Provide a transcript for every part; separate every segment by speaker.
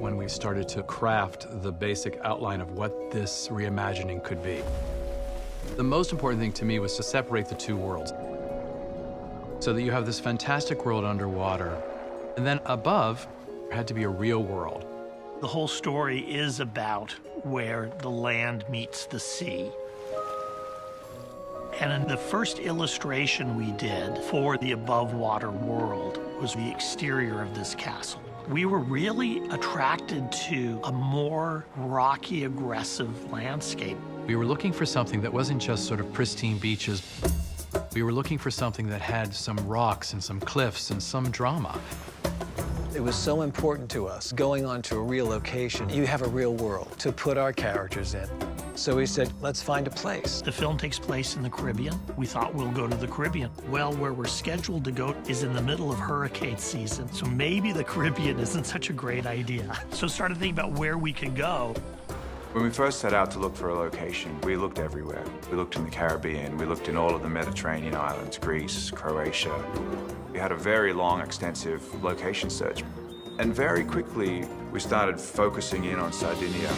Speaker 1: when we started to craft the basic outline of what this reimagining could be. The most important thing to me was to separate the two worlds, so that you have this fantastic world underwater, and then above had to be a real world.
Speaker 2: The whole story is about where the land meets the sea. And in the first illustration we did for the above water world was the exterior of this castle. We were really attracted to a more rocky, aggressive landscape.
Speaker 1: We were looking for something that wasn't just sort of pristine beaches. We were looking for something that had some rocks and some cliffs and some drama.
Speaker 3: It was so important to us, going on to a real location. You have a real world to put our characters in. So we said, let's find a place.
Speaker 2: The film takes place in the Caribbean. We thought we'll go to the Caribbean. Well, where we're scheduled to go is in the middle of hurricane season, so maybe the Caribbean isn't such a great idea. So started thinking about where we could go.
Speaker 4: When we first set out to look for a location, we looked everywhere. We looked in the Caribbean, we looked in all of the Mediterranean islands, Greece, Croatia. We had a very long, extensive location search. And very quickly, we started focusing in on Sardinia.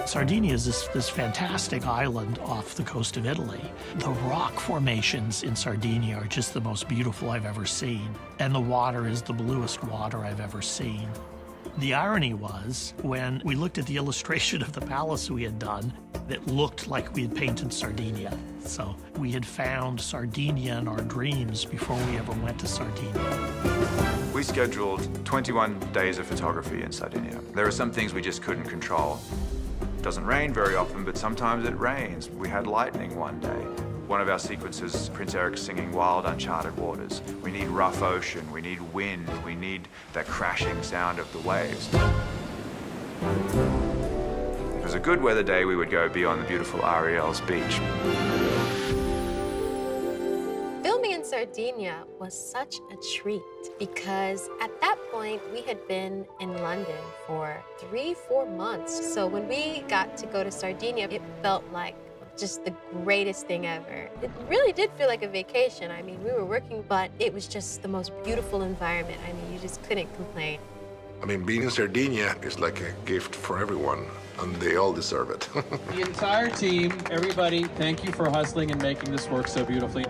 Speaker 2: Sardinia is this fantastic island off the coast of Italy. The rock formations in Sardinia are just the most beautiful I've ever seen. And the water is the bluest water I've ever seen. The irony was, when we looked at the illustration of the palace we had done, it looked like we had painted Sardinia. So we had found Sardinia in our dreams before we ever went to Sardinia.
Speaker 4: We scheduled 21 days of photography in Sardinia. There are some things we just couldn't control. It doesn't rain very often, but sometimes it rains. We had lightning one day. One of our sequences, Prince Eric singing Wild Uncharted Waters. We need rough ocean, we need wind, we need that crashing sound of the waves. If it was a good weather day, we would go beyond the beautiful Ariel's beach.
Speaker 5: Filming in Sardinia was such a treat because at that point we had been in London for 3-4 months. So when we got to go to Sardinia, it felt like just the greatest thing ever. It really did feel like a vacation. I mean, we were working, but it was just the most beautiful environment. I mean, you just couldn't complain.
Speaker 6: I mean, being in Sardinia is like a gift for everyone, and they all deserve it.
Speaker 7: The entire team, everybody, thank you for hustling and making this work so beautifully.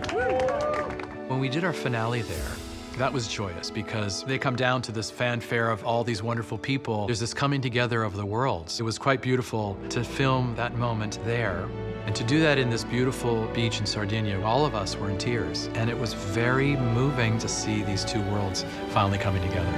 Speaker 1: When we did our finale there, that was joyous because they come down to this fanfare of all these wonderful people. There's this coming together of the worlds. It was quite beautiful to film that moment there. And to do that in this beautiful beach in Sardinia, all of us were in tears. And it was very moving to see these two worlds finally coming together.